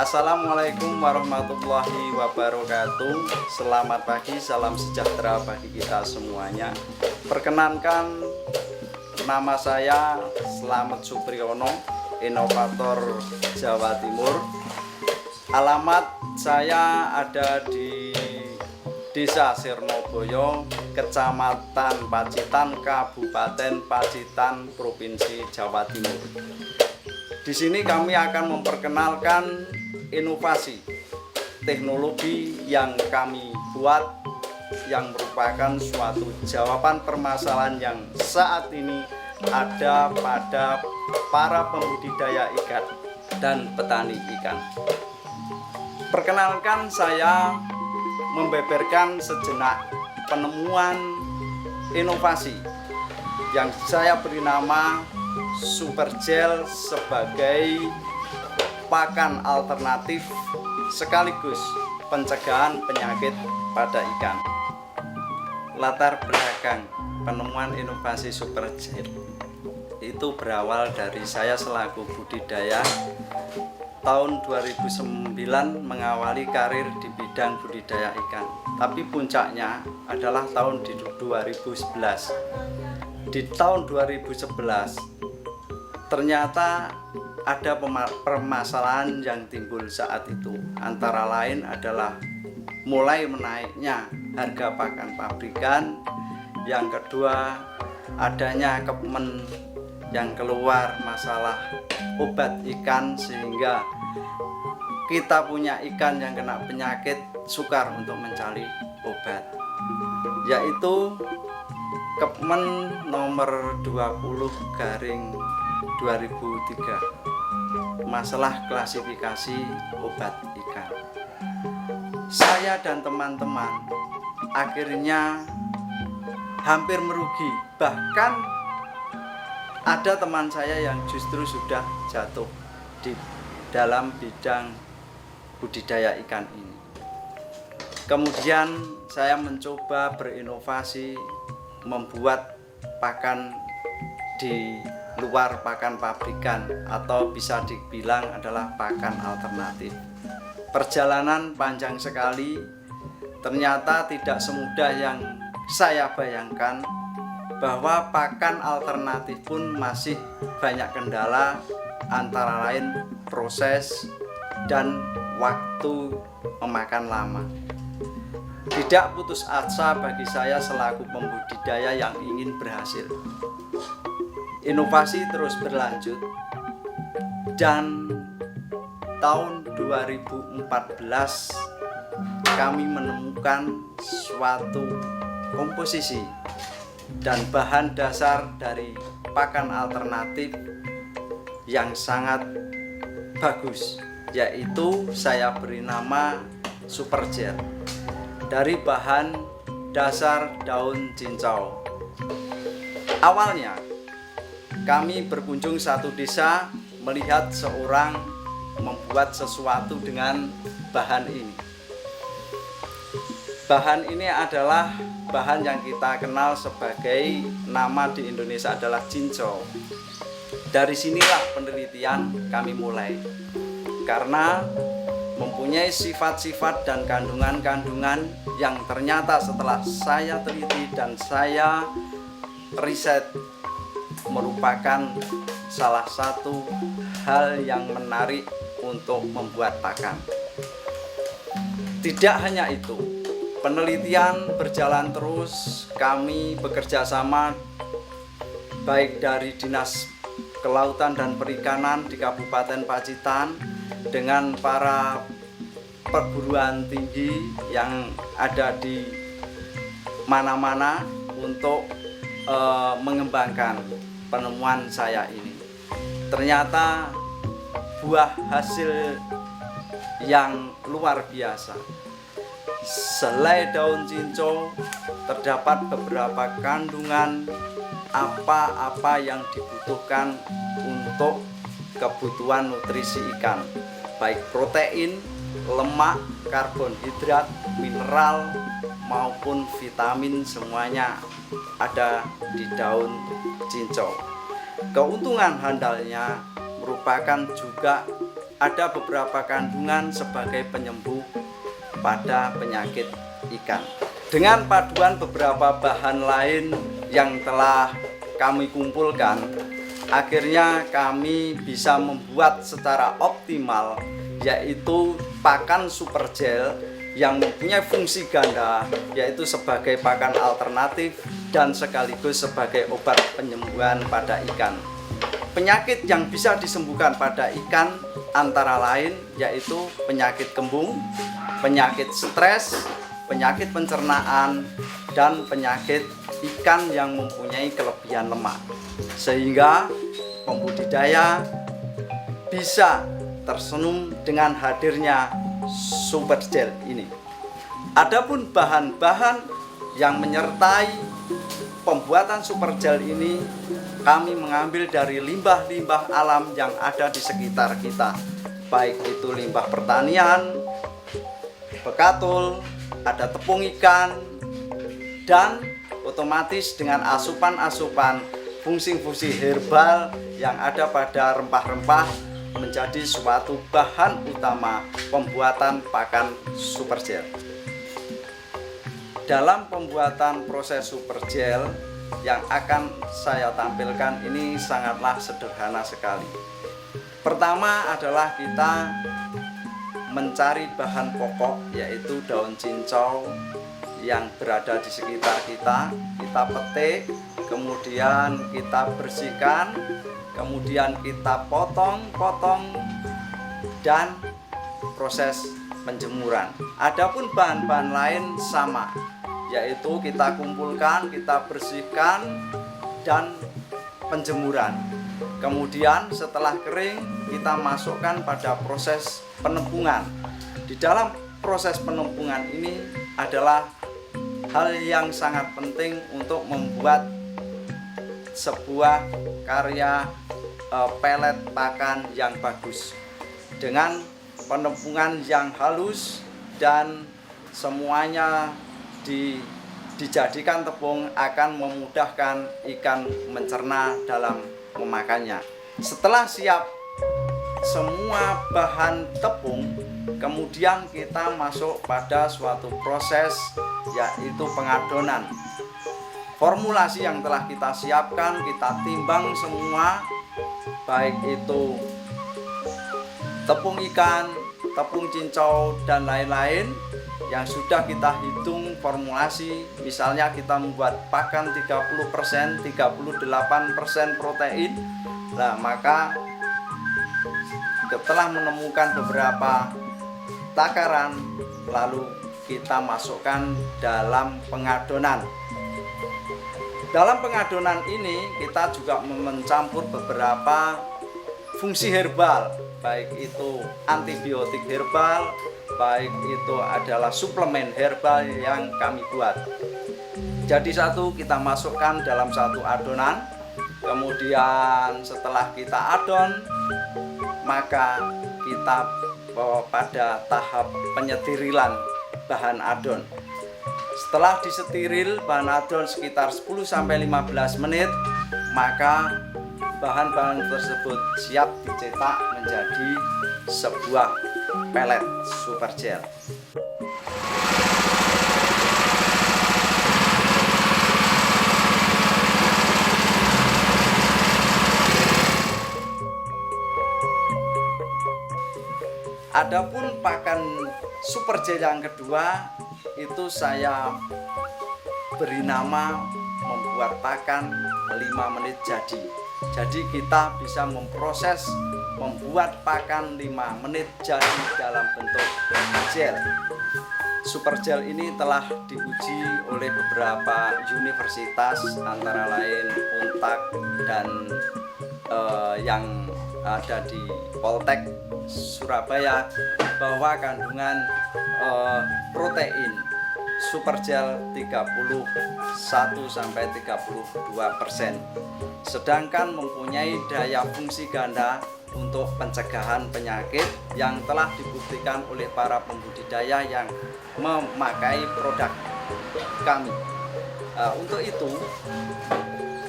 Assalamualaikum warahmatullahi wabarakatuh. Selamat pagi, salam sejahtera bagi kita semuanya. Perkenankan, nama saya Slamet Supriyono, inovator Jawa Timur. Alamat saya ada di Desa Sirnoboyo, Kecamatan Pacitan, Kabupaten Pacitan, Provinsi Jawa Timur. Di sini kami akan memperkenalkan inovasi teknologi yang kami buat, yang merupakan suatu jawaban permasalahan yang saat ini ada pada para pembudidaya ikan dan petani ikan. Perkenalkan, saya membeberkan sejenak penemuan inovasi yang saya beri nama Super Gel sebagai pakan alternatif sekaligus pencegahan penyakit pada ikan. Latar belakang penemuan inovasi Super Gel itu berawal dari saya selaku budidaya. Tahun 2009 mengawali karir di bidang budidaya ikan, tapi puncaknya adalah tahun 2011. Di tahun 2011 ternyata ada permasalahan yang timbul saat itu, antara lain adalah mulai menaiknya harga pakan pabrikan, yang kedua adanya kemen yang keluar masalah obat ikan, sehingga kita punya ikan yang kena penyakit sukar untuk mencari obat, yaitu Kemen nomor 20/2003, masalah klasifikasi obat ikan. Saya dan teman-teman akhirnya hampir merugi, bahkan ada teman saya yang justru sudah jatuh di dalam bidang budidaya ikan ini. Kemudian saya mencoba berinovasi, membuat pakan di luar pakan pabrikan, atau bisa dibilang adalah pakan alternatif. Perjalanan panjang sekali, ternyata tidak semudah yang saya bayangkan, bahwa pakan alternatif pun masih banyak kendala, antara lain proses dan waktu memakan lama. Tidak putus asa bagi saya selaku pembudidaya yang ingin berhasil. Inovasi terus berlanjut, dan tahun 2014 kami menemukan suatu komposisi dan bahan dasar dari pakan alternatif yang sangat bagus, yaitu saya beri nama Super Gel dari bahan dasar daun cincau. Awalnya kami berkunjung satu desa, melihat seorang membuat sesuatu dengan bahan ini. Bahan ini adalah bahan yang kita kenal sebagai, nama di Indonesia adalah cincau. Dari sinilah penelitian kami mulai, karena mempunyai sifat-sifat dan kandungan-kandungan yang ternyata setelah saya teliti dan saya riset merupakan salah satu hal yang menarik untuk membuat pakan. Tidak hanya itu, penelitian berjalan terus. Kami bekerja sama baik dari Dinas Kelautan dan Perikanan di Kabupaten Pacitan dengan para perguruan tinggi yang ada di mana-mana untuk mengembangkan penemuan saya ini. Ternyata buah hasil yang luar biasa. Selai daun cincau terdapat beberapa kandungan apa-apa yang dibutuhkan untuk kebutuhan nutrisi ikan, baik protein, lemak, karbohidrat, mineral maupun vitamin, semuanya ada di daun cincau. Keuntungan handalnya merupakan juga ada beberapa kandungan sebagai penyembuh pada penyakit ikan. Dengan paduan beberapa bahan lain yang telah kami kumpulkan, akhirnya kami bisa membuat secara optimal, yaitu pakan super gel yang mempunyai fungsi ganda, yaitu sebagai pakan alternatif dan sekaligus sebagai obat penyembuhan pada ikan. Penyakit yang bisa disembuhkan pada ikan antara lain yaitu penyakit kembung, penyakit stres, penyakit pencernaan, dan penyakit ikan yang mempunyai kelebihan lemak, sehingga pembudidaya bisa tersenyum dengan hadirnya super gel ini. Adapun bahan-bahan yang menyertai pembuatan super gel ini, kami mengambil dari limbah-limbah alam yang ada di sekitar kita, baik itu limbah pertanian, bekatul, ada tepung ikan, dan otomatis dengan asupan-asupan fungsi-fungsi herbal yang ada pada rempah-rempah menjadi suatu bahan utama pembuatan pakan super gel. Dalam pembuatan proses super gel yang akan saya tampilkan ini sangatlah sederhana sekali. Pertama adalah kita mencari bahan pokok, yaitu daun cincau yang berada di sekitar kita petik, kemudian kita bersihkan, kemudian kita potong-potong dan proses penjemuran. Adapun bahan-bahan lain sama, yaitu kita kumpulkan, kita bersihkan dan penjemuran. Kemudian setelah kering kita masukkan pada proses penumpungan. Di dalam proses penumpungan ini adalah hal yang sangat penting untuk membuat sebuah karya pelet pakan yang bagus dengan penumpungan yang halus dan semuanya dijadikan tepung akan memudahkan ikan mencerna dalam memakannya. Setelah siap semua bahan tepung, kemudian kita masuk pada suatu proses yaitu pengadonan. Formulasi yang telah kita siapkan, kita timbang semua, baik itu tepung ikan, tepung cincau, dan lain-lain yang sudah kita hitung formulasi. Misalnya kita membuat pakan 30%, 38% protein. Nah, maka setelah menemukan beberapa takaran, lalu kita masukkan dalam pengadonan. Dalam pengadonan ini kita juga mencampur beberapa fungsi herbal, baik itu antibiotik herbal, baik itu adalah suplemen herbal yang kami buat. Jadi satu kita masukkan dalam satu adonan, kemudian setelah kita adon, maka kita bawa pada tahap penyetirilan bahan adon. Setelah disetiril bahan adon sekitar 10-15 menit, maka bahan-bahan tersebut siap dicetak menjadi sebuah pelet super gel. Adapun pakan super gel yang kedua itu saya beri nama membuat pakan 5 menit jadi. Jadi kita bisa memproses membuat pakan 5 menit jadi dalam bentuk gel. Super gel ini telah diuji oleh beberapa universitas antara lain Untak dan yang ada di Poltek Surabaya, bahwa kandungan protein super gel 31-32%, sedangkan mempunyai daya fungsi ganda untuk pencegahan penyakit yang telah dibuktikan oleh para pembudidaya yang memakai produk kami. Untuk itu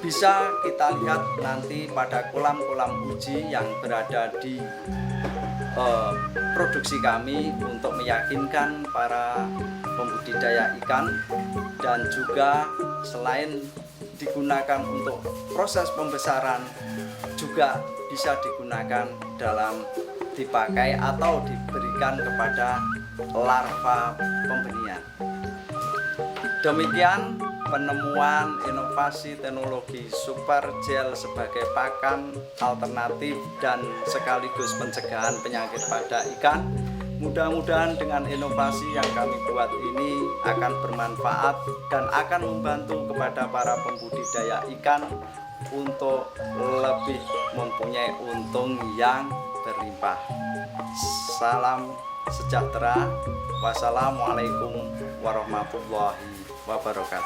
bisa kita lihat nanti pada kolam-kolam uji yang berada di produksi kami untuk meyakinkan para pembudidaya ikan, dan juga selain digunakan untuk proses pembesaran juga bisa digunakan dalam dipakai atau diberikan kepada larva pembenihan. Demikian penemuan inovasi teknologi super gel sebagai pakan alternatif dan sekaligus pencegahan penyakit pada ikan. Mudah-mudahan dengan inovasi yang kami buat ini akan bermanfaat dan akan membantu kepada para pembudidaya ikan untuk lebih mempunyai untung yang berlimpah. Salam sejahtera. Wassalamualaikum warahmatullahi wabarakatuh.